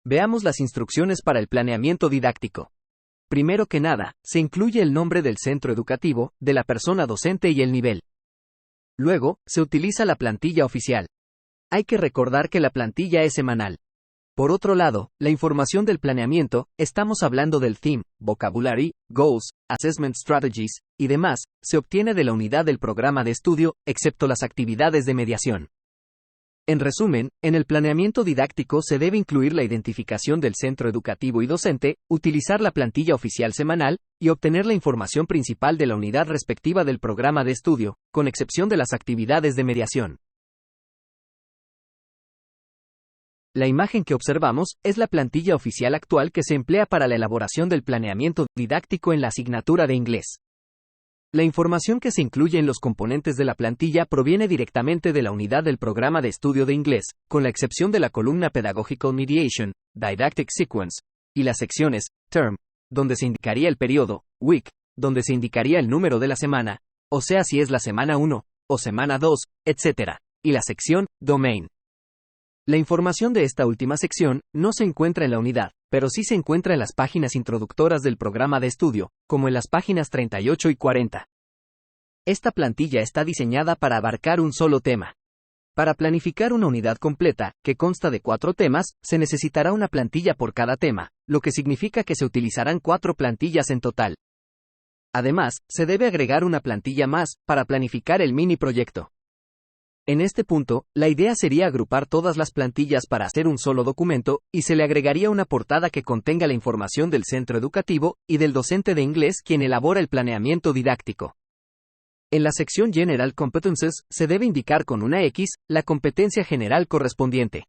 Veamos las instrucciones para el planeamiento didáctico. Primero que nada, se incluye el nombre del centro educativo, de la persona docente y el nivel. Luego, se utiliza la plantilla oficial. Hay que recordar que la plantilla es semanal. Por otro lado, la información del planeamiento, estamos hablando del theme, vocabulary, goals, assessment strategies, y demás, se obtiene de la unidad del programa de estudio, excepto las actividades de mediación. En resumen, en el planeamiento didáctico se debe incluir la identificación del centro educativo y docente, utilizar la plantilla oficial semanal, y obtener la información principal de la unidad respectiva del programa de estudio, con excepción de las actividades de mediación. La imagen que observamos es la plantilla oficial actual que se emplea para la elaboración del planeamiento didáctico en la asignatura de inglés. La información que se incluye en los componentes de la plantilla proviene directamente de la unidad del programa de estudio de inglés, con la excepción de la columna Pedagogical Mediation, Didactic Sequence, y las secciones Term, donde se indicaría el periodo, Week, donde se indicaría el número de la semana, o sea si es la semana 1, o semana 2, etc., y la sección Domain. La información de esta última sección no se encuentra en la unidad, pero sí se encuentra en las páginas introductoras del programa de estudio, como en las páginas 38 y 40. Esta plantilla está diseñada para abarcar un solo tema. Para planificar una unidad completa, que consta de 4 temas, se necesitará una plantilla por cada tema, lo que significa que se utilizarán 4 plantillas en total. Además, se debe agregar una plantilla más, para planificar el mini proyecto. En este punto, la idea sería agrupar todas las plantillas para hacer un solo documento, y se le agregaría una portada que contenga la información del centro educativo, y del docente de inglés quien elabora el planeamiento didáctico. En la sección General Competences, se debe indicar con una X, la competencia general correspondiente.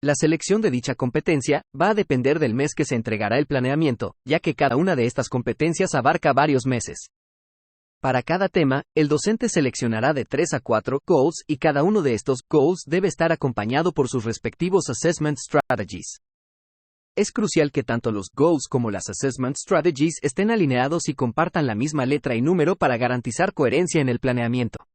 La selección de dicha competencia, va a depender del mes que se entregará el planeamiento, ya que cada una de estas competencias abarca varios meses. Para cada tema, el docente seleccionará de 3 a 4 goals y cada uno de estos goals debe estar acompañado por sus respectivos assessment strategies. Es crucial que tanto los goals como las assessment strategies estén alineados y compartan la misma letra y número para garantizar coherencia en el planeamiento.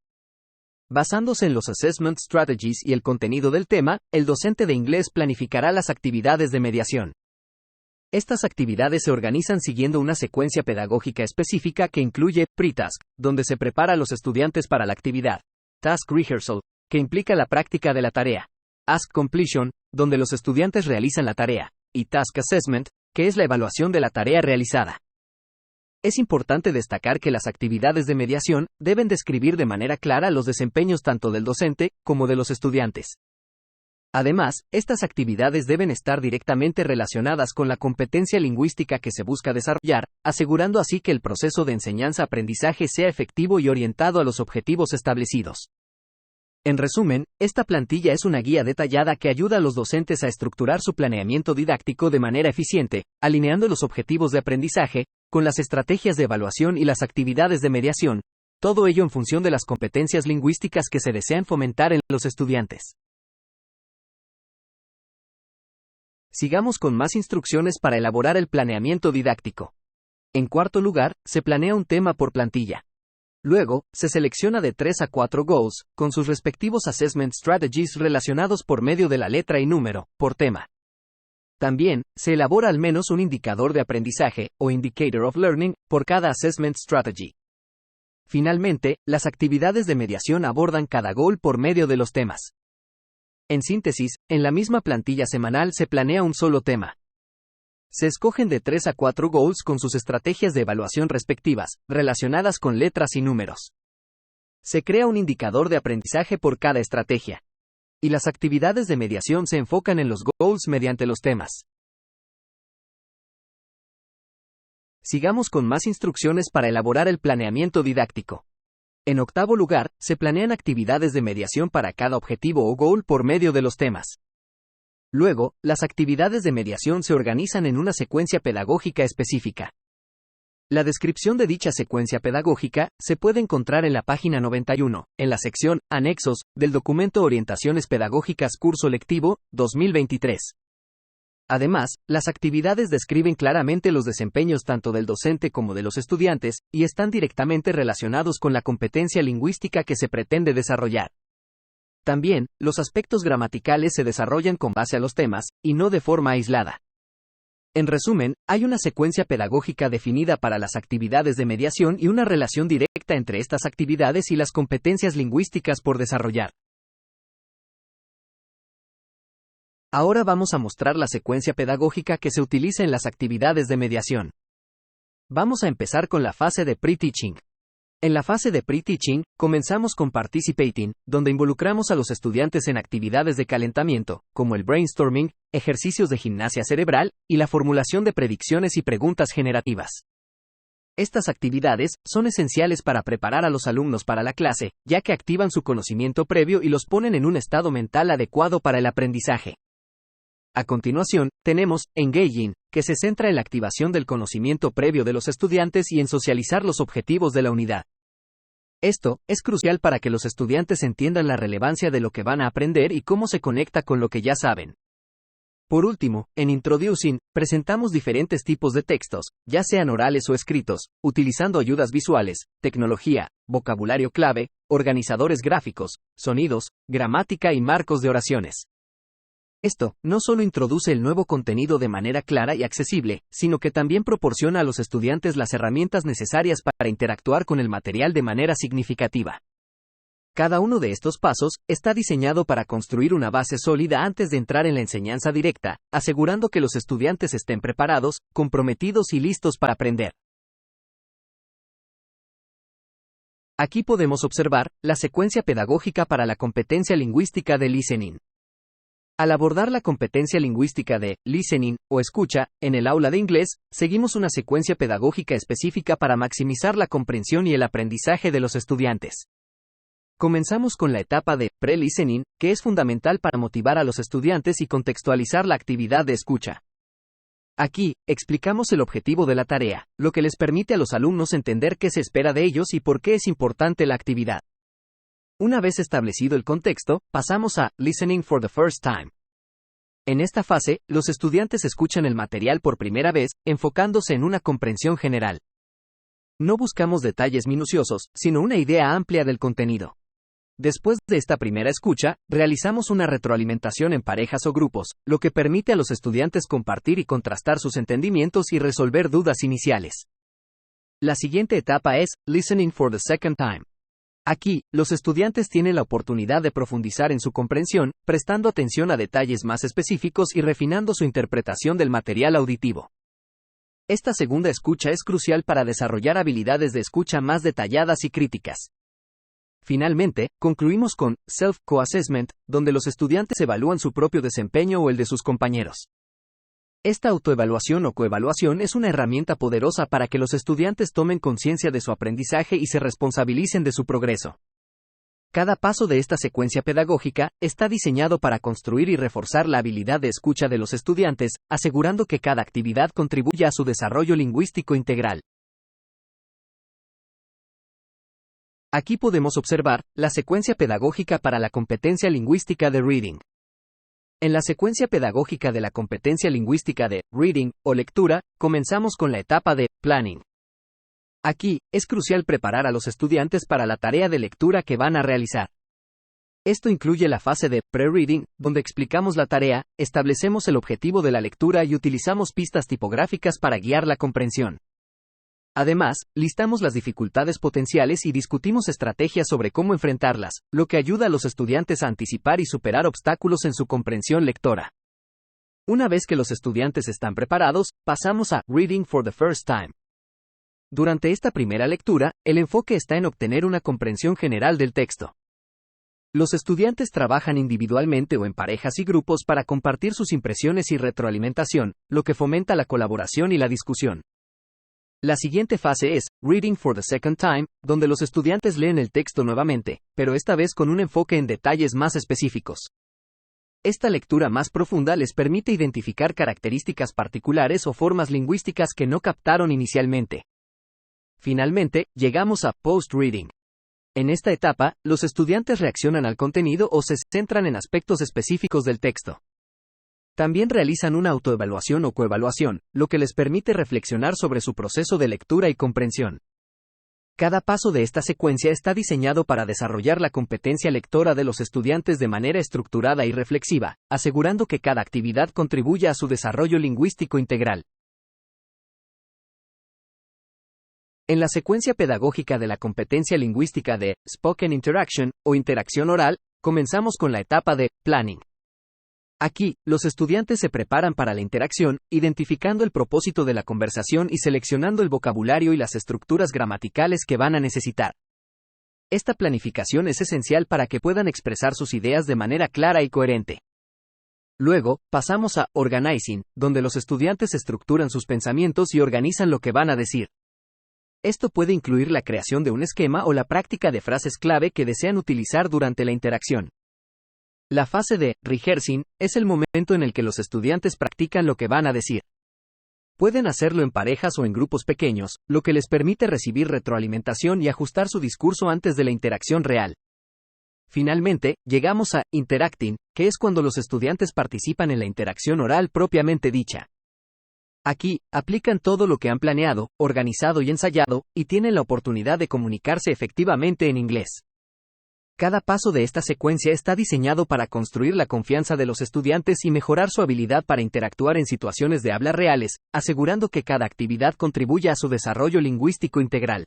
Basándose en los assessment strategies y el contenido del tema, el docente de inglés planificará las actividades de mediación. Estas actividades se organizan siguiendo una secuencia pedagógica específica que incluye pre-task, donde se prepara a los estudiantes para la actividad, task rehearsal, que implica la práctica de la tarea, ask completion, donde los estudiantes realizan la tarea, y task assessment, que es la evaluación de la tarea realizada. Es importante destacar que las actividades de mediación deben describir de manera clara los desempeños tanto del docente como de los estudiantes. Además, estas actividades deben estar directamente relacionadas con la competencia lingüística que se busca desarrollar, asegurando así que el proceso de enseñanza-aprendizaje sea efectivo y orientado a los objetivos establecidos. En resumen, esta plantilla es una guía detallada que ayuda a los docentes a estructurar su planeamiento didáctico de manera eficiente, alineando los objetivos de aprendizaje, con las estrategias de evaluación y las actividades de mediación, todo ello en función de las competencias lingüísticas que se desean fomentar en los estudiantes. Sigamos con más instrucciones para elaborar el planeamiento didáctico. En cuarto lugar, se planea un tema por plantilla. Luego, se selecciona de 3 a 4 goals, con sus respectivos assessment strategies relacionados por medio de la letra y número, por tema. También, se elabora al menos un indicador de aprendizaje, o indicator of learning, por cada assessment strategy. Finalmente, las actividades de mediación abordan cada goal por medio de los temas. En síntesis, en la misma plantilla semanal se planea un solo tema. Se escogen de 3 a 4 goals con sus estrategias de evaluación respectivas, relacionadas con letras y números. Se crea un indicador de aprendizaje por cada estrategia. Y las actividades de mediación se enfocan en los goals mediante los temas. Sigamos con más instrucciones para elaborar el planeamiento didáctico. En octavo lugar, se planean actividades de mediación para cada objetivo o goal por medio de los temas. Luego, las actividades de mediación se organizan en una secuencia pedagógica específica. La descripción de dicha secuencia pedagógica se puede encontrar en la página 91, en la sección Anexos, del documento Orientaciones Pedagógicas Curso Lectivo, 2023. Además, las actividades describen claramente los desempeños tanto del docente como de los estudiantes, y están directamente relacionados con la competencia lingüística que se pretende desarrollar. También, los aspectos gramaticales se desarrollan con base a los temas, y no de forma aislada. En resumen, hay una secuencia pedagógica definida para las actividades de mediación y una relación directa entre estas actividades y las competencias lingüísticas por desarrollar. Ahora vamos a mostrar la secuencia pedagógica que se utiliza en las actividades de mediación. Vamos a empezar con la fase de pre-teaching. En la fase de pre-teaching, comenzamos con participating, donde involucramos a los estudiantes en actividades de calentamiento, como el brainstorming, ejercicios de gimnasia cerebral, y la formulación de predicciones y preguntas generativas. Estas actividades son esenciales para preparar a los alumnos para la clase, ya que activan su conocimiento previo y los ponen en un estado mental adecuado para el aprendizaje. A continuación, tenemos engaging, que se centra en la activación del conocimiento previo de los estudiantes y en socializar los objetivos de la unidad. Esto es crucial para que los estudiantes entiendan la relevancia de lo que van a aprender y cómo se conecta con lo que ya saben. Por último, en Introducing, presentamos diferentes tipos de textos, ya sean orales o escritos, utilizando ayudas visuales, tecnología, vocabulario clave, organizadores gráficos, sonidos, gramática y marcos de oraciones. Esto no solo introduce el nuevo contenido de manera clara y accesible, sino que también proporciona a los estudiantes las herramientas necesarias para interactuar con el material de manera significativa. Cada uno de estos pasos está diseñado para construir una base sólida antes de entrar en la enseñanza directa, asegurando que los estudiantes estén preparados, comprometidos y listos para aprender. Aquí podemos observar la secuencia pedagógica para la competencia lingüística de listening. Al abordar la competencia lingüística de listening o escucha en el aula de inglés, seguimos una secuencia pedagógica específica para maximizar la comprensión y el aprendizaje de los estudiantes. Comenzamos con la etapa de pre-listening, que es fundamental para motivar a los estudiantes y contextualizar la actividad de escucha. Aquí, explicamos el objetivo de la tarea, lo que les permite a los alumnos entender qué se espera de ellos y por qué es importante la actividad. Una vez establecido el contexto, pasamos a listening for the first time. En esta fase, los estudiantes escuchan el material por primera vez, enfocándose en una comprensión general. No buscamos detalles minuciosos, sino una idea amplia del contenido. Después de esta primera escucha, realizamos una retroalimentación en parejas o grupos, lo que permite a los estudiantes compartir y contrastar sus entendimientos y resolver dudas iniciales. La siguiente etapa es listening for the second time. Aquí, los estudiantes tienen la oportunidad de profundizar en su comprensión, prestando atención a detalles más específicos y refinando su interpretación del material auditivo. Esta segunda escucha es crucial para desarrollar habilidades de escucha más detalladas y críticas. Finalmente, concluimos con self-co-assessment, donde los estudiantes evalúan su propio desempeño o el de sus compañeros. Esta autoevaluación o coevaluación es una herramienta poderosa para que los estudiantes tomen conciencia de su aprendizaje y se responsabilicen de su progreso. Cada paso de esta secuencia pedagógica está diseñado para construir y reforzar la habilidad de escucha de los estudiantes, asegurando que cada actividad contribuya a su desarrollo lingüístico integral. Aquí podemos observar la secuencia pedagógica para la competencia lingüística de reading. En la secuencia pedagógica de la competencia lingüística de reading o lectura, comenzamos con la etapa de planning. Aquí, es crucial preparar a los estudiantes para la tarea de lectura que van a realizar. Esto incluye la fase de pre-reading, donde explicamos la tarea, establecemos el objetivo de la lectura y utilizamos pistas tipográficas para guiar la comprensión. Además, listamos las dificultades potenciales y discutimos estrategias sobre cómo enfrentarlas, lo que ayuda a los estudiantes a anticipar y superar obstáculos en su comprensión lectora. Una vez que los estudiantes están preparados, pasamos a reading for the first time. Durante esta primera lectura, el enfoque está en obtener una comprensión general del texto. Los estudiantes trabajan individualmente o en parejas y grupos para compartir sus impresiones y retroalimentación, lo que fomenta la colaboración y la discusión. La siguiente fase es reading for the second time, donde los estudiantes leen el texto nuevamente, pero esta vez con un enfoque en detalles más específicos. Esta lectura más profunda les permite identificar características particulares o formas lingüísticas que no captaron inicialmente. Finalmente, llegamos a post-reading. En esta etapa, los estudiantes reaccionan al contenido o se centran en aspectos específicos del texto. También realizan una autoevaluación o coevaluación, lo que les permite reflexionar sobre su proceso de lectura y comprensión. Cada paso de esta secuencia está diseñado para desarrollar la competencia lectora de los estudiantes de manera estructurada y reflexiva, asegurando que cada actividad contribuya a su desarrollo lingüístico integral. En la secuencia pedagógica de la competencia lingüística de Spoken Interaction, o interacción oral, comenzamos con la etapa de planning. Aquí, los estudiantes se preparan para la interacción, identificando el propósito de la conversación y seleccionando el vocabulario y las estructuras gramaticales que van a necesitar. Esta planificación es esencial para que puedan expresar sus ideas de manera clara y coherente. Luego, pasamos a organizing, donde los estudiantes estructuran sus pensamientos y organizan lo que van a decir. Esto puede incluir la creación de un esquema o la práctica de frases clave que desean utilizar durante la interacción. La fase de rehearsing es el momento en el que los estudiantes practican lo que van a decir. Pueden hacerlo en parejas o en grupos pequeños, lo que les permite recibir retroalimentación y ajustar su discurso antes de la interacción real. Finalmente, llegamos a interacting, que es cuando los estudiantes participan en la interacción oral propiamente dicha. Aquí, aplican todo lo que han planeado, organizado y ensayado, y tienen la oportunidad de comunicarse efectivamente en inglés. Cada paso de esta secuencia está diseñado para construir la confianza de los estudiantes y mejorar su habilidad para interactuar en situaciones de habla reales, asegurando que cada actividad contribuya a su desarrollo lingüístico integral.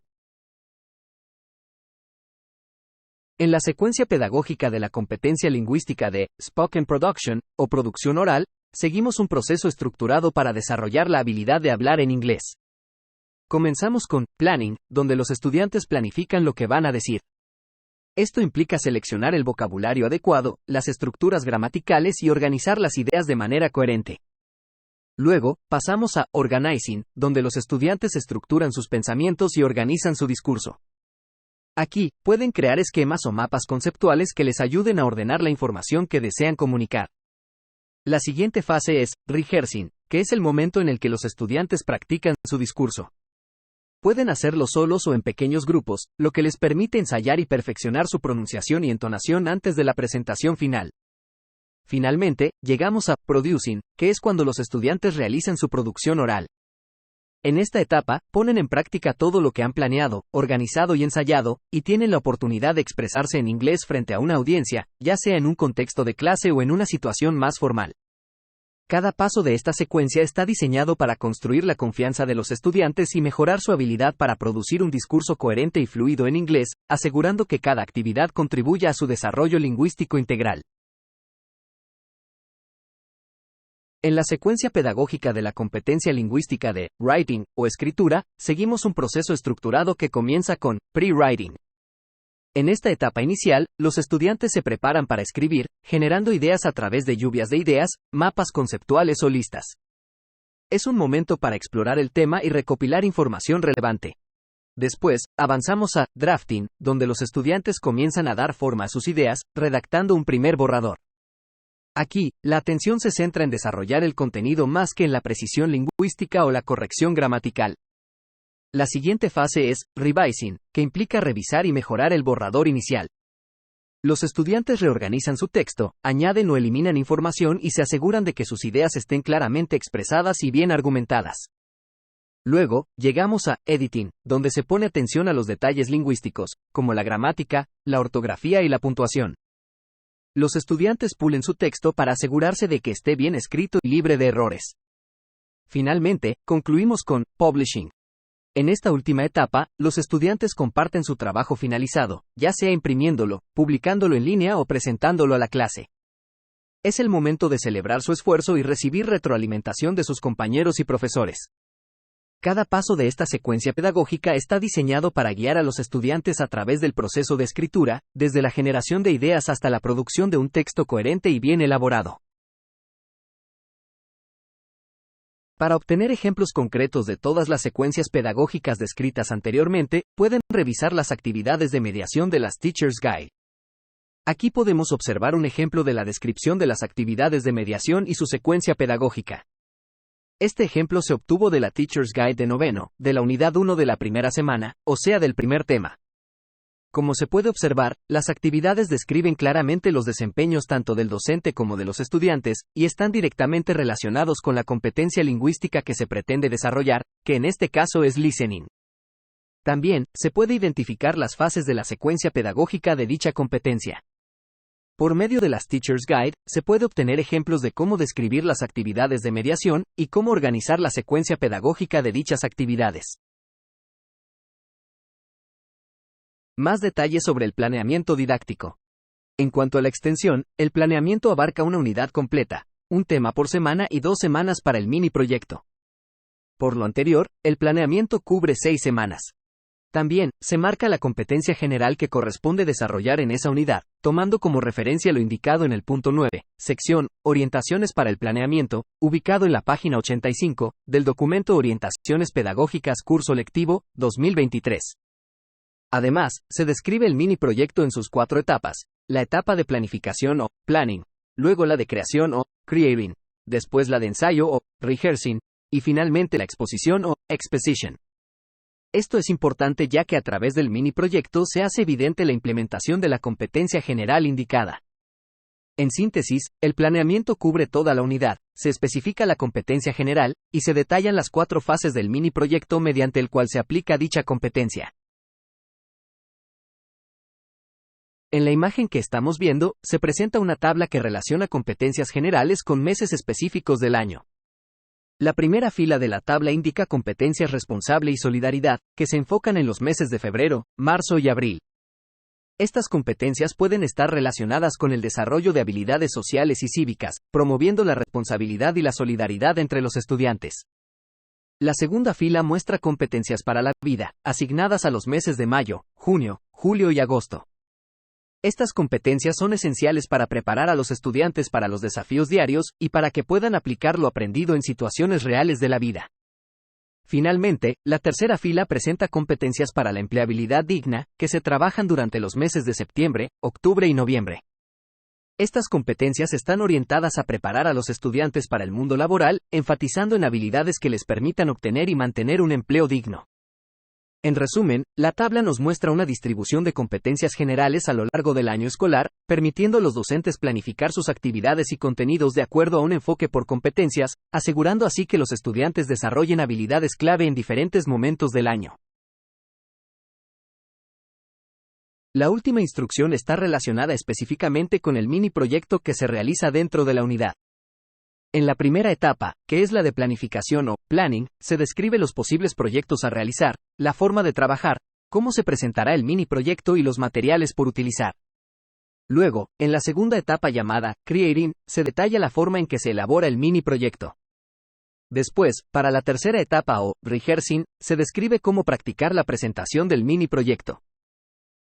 En la secuencia pedagógica de la competencia lingüística de Spoken Production, o producción oral, seguimos un proceso estructurado para desarrollar la habilidad de hablar en inglés. Comenzamos con planning, donde los estudiantes planifican lo que van a decir. Esto implica seleccionar el vocabulario adecuado, las estructuras gramaticales y organizar las ideas de manera coherente. Luego, pasamos a organizing, donde los estudiantes estructuran sus pensamientos y organizan su discurso. Aquí, pueden crear esquemas o mapas conceptuales que les ayuden a ordenar la información que desean comunicar. La siguiente fase es rehearsing, que es el momento en el que los estudiantes practican su discurso. Pueden hacerlo solos o en pequeños grupos, lo que les permite ensayar y perfeccionar su pronunciación y entonación antes de la presentación final. Finalmente, llegamos a producing, que es cuando los estudiantes realizan su producción oral. En esta etapa, ponen en práctica todo lo que han planeado, organizado y ensayado, y tienen la oportunidad de expresarse en inglés frente a una audiencia, ya sea en un contexto de clase o en una situación más formal. Cada paso de esta secuencia está diseñado para construir la confianza de los estudiantes y mejorar su habilidad para producir un discurso coherente y fluido en inglés, asegurando que cada actividad contribuya a su desarrollo lingüístico integral. En la secuencia pedagógica de la competencia lingüística de writing, o escritura, seguimos un proceso estructurado que comienza con pre-writing. En esta etapa inicial, los estudiantes se preparan para escribir, generando ideas a través de lluvias de ideas, mapas conceptuales o listas. Es un momento para explorar el tema y recopilar información relevante. Después, avanzamos a drafting, donde los estudiantes comienzan a dar forma a sus ideas, redactando un primer borrador. Aquí, la atención se centra en desarrollar el contenido más que en la precisión lingüística o la corrección gramatical. La siguiente fase es revising, que implica revisar y mejorar el borrador inicial. Los estudiantes reorganizan su texto, añaden o eliminan información y se aseguran de que sus ideas estén claramente expresadas y bien argumentadas. Luego, llegamos a editing, donde se pone atención a los detalles lingüísticos, como la gramática, la ortografía y la puntuación. Los estudiantes pulen su texto para asegurarse de que esté bien escrito y libre de errores. Finalmente, concluimos con publishing. En esta última etapa, los estudiantes comparten su trabajo finalizado, ya sea imprimiéndolo, publicándolo en línea o presentándolo a la clase. Es el momento de celebrar su esfuerzo y recibir retroalimentación de sus compañeros y profesores. Cada paso de esta secuencia pedagógica está diseñado para guiar a los estudiantes a través del proceso de escritura, desde la generación de ideas hasta la producción de un texto coherente y bien elaborado. Para obtener ejemplos concretos de todas las secuencias pedagógicas descritas anteriormente, pueden revisar las actividades de mediación de las Teacher's Guide. Aquí podemos observar un ejemplo de la descripción de las actividades de mediación y su secuencia pedagógica. Este ejemplo se obtuvo de la Teacher's Guide de noveno, de la unidad 1 de la primera semana, o sea del primer tema. Como se puede observar, las actividades describen claramente los desempeños tanto del docente como de los estudiantes, y están directamente relacionados con la competencia lingüística que se pretende desarrollar, que en este caso es listening. También, se puede identificar las fases de la secuencia pedagógica de dicha competencia. Por medio de las Teacher's Guide, se puede obtener ejemplos de cómo describir las actividades de mediación y cómo organizar la secuencia pedagógica de dichas actividades. Más detalles sobre el planeamiento didáctico. En cuanto a la extensión, el planeamiento abarca una unidad completa, un tema por semana y 2 semanas para el mini proyecto. Por lo anterior, el planeamiento cubre 6 semanas. También, se marca la competencia general que corresponde desarrollar en esa unidad, tomando como referencia lo indicado en el punto 9, sección, Orientaciones para el planeamiento, ubicado en la página 85, del documento Orientaciones Pedagógicas Curso Lectivo, 2023. Además, se describe el mini proyecto en sus 4 etapas, la etapa de planificación o planning, luego la de creación o creating, después la de ensayo o rehearsing, y finalmente la exposición o exposition. Esto es importante ya que a través del mini proyecto se hace evidente la implementación de la competencia general indicada. En síntesis, el planeamiento cubre toda la unidad, se especifica la competencia general, y se detallan las 4 fases del mini proyecto mediante el cual se aplica dicha competencia. En la imagen que estamos viendo, se presenta una tabla que relaciona competencias generales con meses específicos del año. La primera fila de la tabla indica competencias responsable y solidaridad, que se enfocan en los meses de febrero, marzo y abril. Estas competencias pueden estar relacionadas con el desarrollo de habilidades sociales y cívicas, promoviendo la responsabilidad y la solidaridad entre los estudiantes. La segunda fila muestra competencias para la vida, asignadas a los meses de mayo, junio, julio y agosto. Estas competencias son esenciales para preparar a los estudiantes para los desafíos diarios y para que puedan aplicar lo aprendido en situaciones reales de la vida. Finalmente, la tercera fila presenta competencias para la empleabilidad digna, que se trabajan durante los meses de septiembre, octubre y noviembre. Estas competencias están orientadas a preparar a los estudiantes para el mundo laboral, enfatizando en habilidades que les permitan obtener y mantener un empleo digno. En resumen, la tabla nos muestra una distribución de competencias generales a lo largo del año escolar, permitiendo a los docentes planificar sus actividades y contenidos de acuerdo a un enfoque por competencias, asegurando así que los estudiantes desarrollen habilidades clave en diferentes momentos del año. La última instrucción está relacionada específicamente con el mini proyecto que se realiza dentro de la unidad. En la primera etapa, que es la de planificación o planning, se describe los posibles proyectos a realizar, la forma de trabajar, cómo se presentará el mini proyecto y los materiales por utilizar. Luego, en la segunda etapa llamada creating, se detalla la forma en que se elabora el mini proyecto. Después, para la tercera etapa o rehearsing, se describe cómo practicar la presentación del mini proyecto.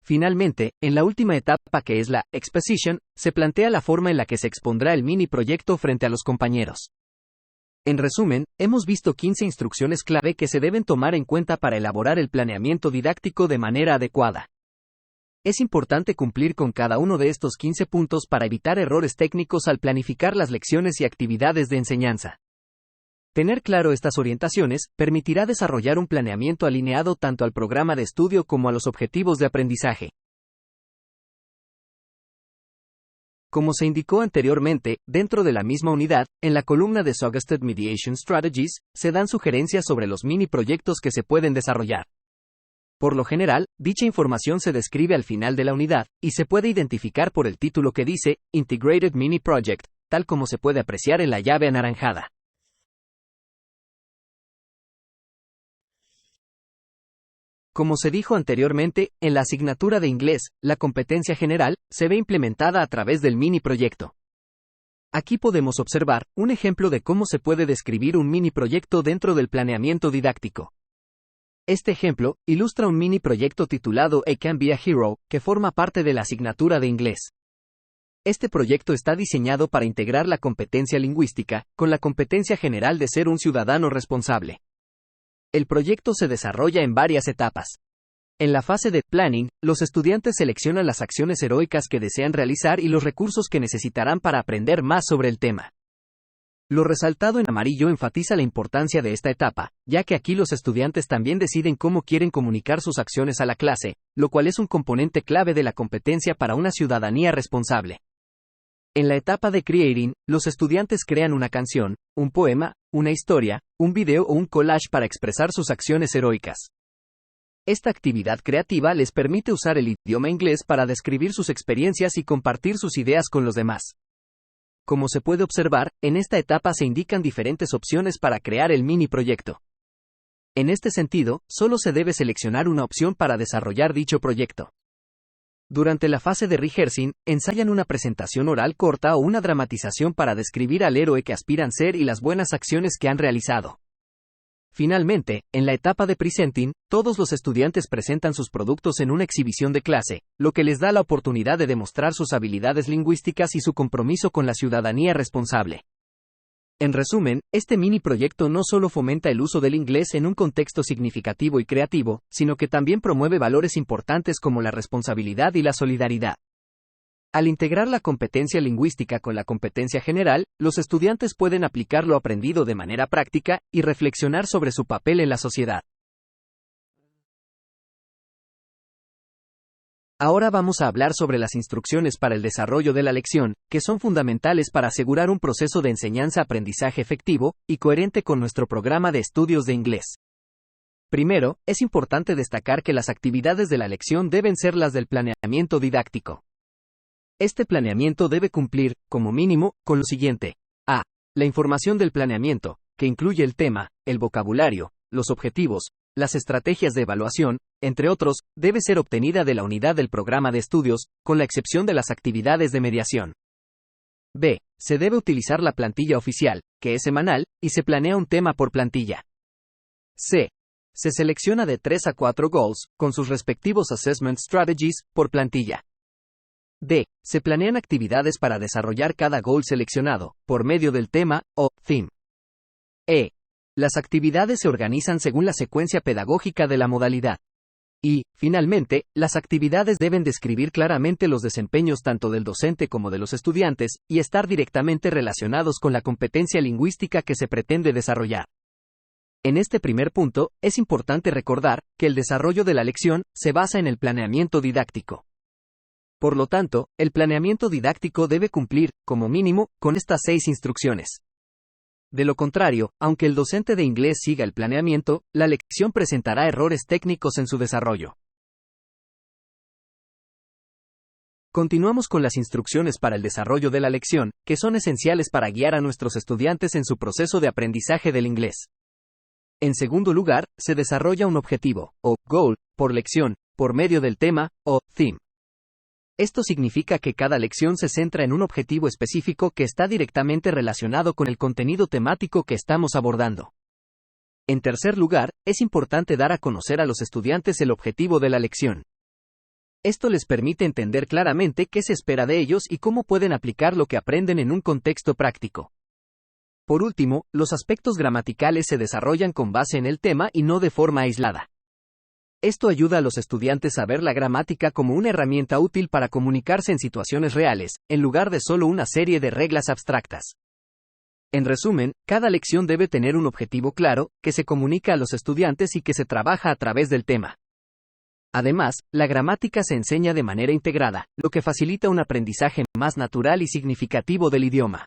Finalmente, en la última etapa que es la exposition, se plantea la forma en la que se expondrá el mini proyecto frente a los compañeros. En resumen, hemos visto 15 instrucciones clave que se deben tomar en cuenta para elaborar el planeamiento didáctico de manera adecuada. Es importante cumplir con cada uno de estos 15 puntos para evitar errores técnicos al planificar las lecciones y actividades de enseñanza. Tener claro estas orientaciones permitirá desarrollar un planeamiento alineado tanto al programa de estudio como a los objetivos de aprendizaje. Como se indicó anteriormente, dentro de la misma unidad, en la columna de Suggested Mediation Strategies, se dan sugerencias sobre los mini proyectos que se pueden desarrollar. Por lo general, dicha información se describe al final de la unidad, y se puede identificar por el título que dice Integrated Mini Project, tal como se puede apreciar en la llave anaranjada. Como se dijo anteriormente, en la asignatura de inglés, la competencia general se ve implementada a través del mini proyecto. Aquí podemos observar un ejemplo de cómo se puede describir un mini proyecto dentro del planeamiento didáctico. Este ejemplo ilustra un mini proyecto titulado I Can Be a Hero, que forma parte de la asignatura de inglés. Este proyecto está diseñado para integrar la competencia lingüística con la competencia general de ser un ciudadano responsable. El proyecto se desarrolla en varias etapas. En la fase de planning, los estudiantes seleccionan las acciones heroicas que desean realizar y los recursos que necesitarán para aprender más sobre el tema. Lo resaltado en amarillo enfatiza la importancia de esta etapa, ya que aquí los estudiantes también deciden cómo quieren comunicar sus acciones a la clase, lo cual es un componente clave de la competencia para una ciudadanía responsable. En la etapa de creating, los estudiantes crean una canción, un poema, una historia, un video o un collage para expresar sus acciones heroicas. Esta actividad creativa les permite usar el idioma inglés para describir sus experiencias y compartir sus ideas con los demás. Como se puede observar, en esta etapa se indican diferentes opciones para crear el mini proyecto. En este sentido, solo se debe seleccionar una opción para desarrollar dicho proyecto. Durante la fase de rehearsing, ensayan una presentación oral corta o una dramatización para describir al héroe que aspiran ser y las buenas acciones que han realizado. Finalmente, en la etapa de presenting, todos los estudiantes presentan sus productos en una exhibición de clase, lo que les da la oportunidad de demostrar sus habilidades lingüísticas y su compromiso con la ciudadanía responsable. En resumen, este mini proyecto no solo fomenta el uso del inglés en un contexto significativo y creativo, sino que también promueve valores importantes como la responsabilidad y la solidaridad. Al integrar la competencia lingüística con la competencia general, los estudiantes pueden aplicar lo aprendido de manera práctica y reflexionar sobre su papel en la sociedad. Ahora vamos a hablar sobre las instrucciones para el desarrollo de la lección, que son fundamentales para asegurar un proceso de enseñanza-aprendizaje efectivo y coherente con nuestro programa de estudios de inglés. Primero, es importante destacar que las actividades de la lección deben ser las del planeamiento didáctico. Este planeamiento debe cumplir, como mínimo, con lo siguiente. A. La información del planeamiento, que incluye el tema, el vocabulario, los objetivos, las estrategias de evaluación, entre otros, debe ser obtenida de la unidad del programa de estudios, con la excepción de las actividades de mediación. B. Se debe utilizar la plantilla oficial, que es semanal, y se planea un tema por plantilla. C. Se selecciona de 3 a 4 goals, con sus respectivos assessment strategies, por plantilla. D. Se planean actividades para desarrollar cada goal seleccionado, por medio del tema, o theme. E. Las actividades se organizan según la secuencia pedagógica de la modalidad. Y, finalmente, las actividades deben describir claramente los desempeños tanto del docente como de los estudiantes, y estar directamente relacionados con la competencia lingüística que se pretende desarrollar. En este primer punto, es importante recordar que el desarrollo de la lección se basa en el planeamiento didáctico. Por lo tanto, el planeamiento didáctico debe cumplir, como mínimo, con estas 6 instrucciones. De lo contrario, aunque el docente de inglés siga el planeamiento, la lección presentará errores técnicos en su desarrollo. Continuamos con las instrucciones para el desarrollo de la lección, que son esenciales para guiar a nuestros estudiantes en su proceso de aprendizaje del inglés. En segundo lugar, se desarrolla un objetivo, o goal, por lección, por medio del tema, o theme. Esto significa que cada lección se centra en un objetivo específico que está directamente relacionado con el contenido temático que estamos abordando. En tercer lugar, es importante dar a conocer a los estudiantes el objetivo de la lección. Esto les permite entender claramente qué se espera de ellos y cómo pueden aplicar lo que aprenden en un contexto práctico. Por último, los aspectos gramaticales se desarrollan con base en el tema y no de forma aislada. Esto ayuda a los estudiantes a ver la gramática como una herramienta útil para comunicarse en situaciones reales, en lugar de solo una serie de reglas abstractas. En resumen, cada lección debe tener un objetivo claro, que se comunica a los estudiantes y que se trabaja a través del tema. Además, la gramática se enseña de manera integrada, lo que facilita un aprendizaje más natural y significativo del idioma.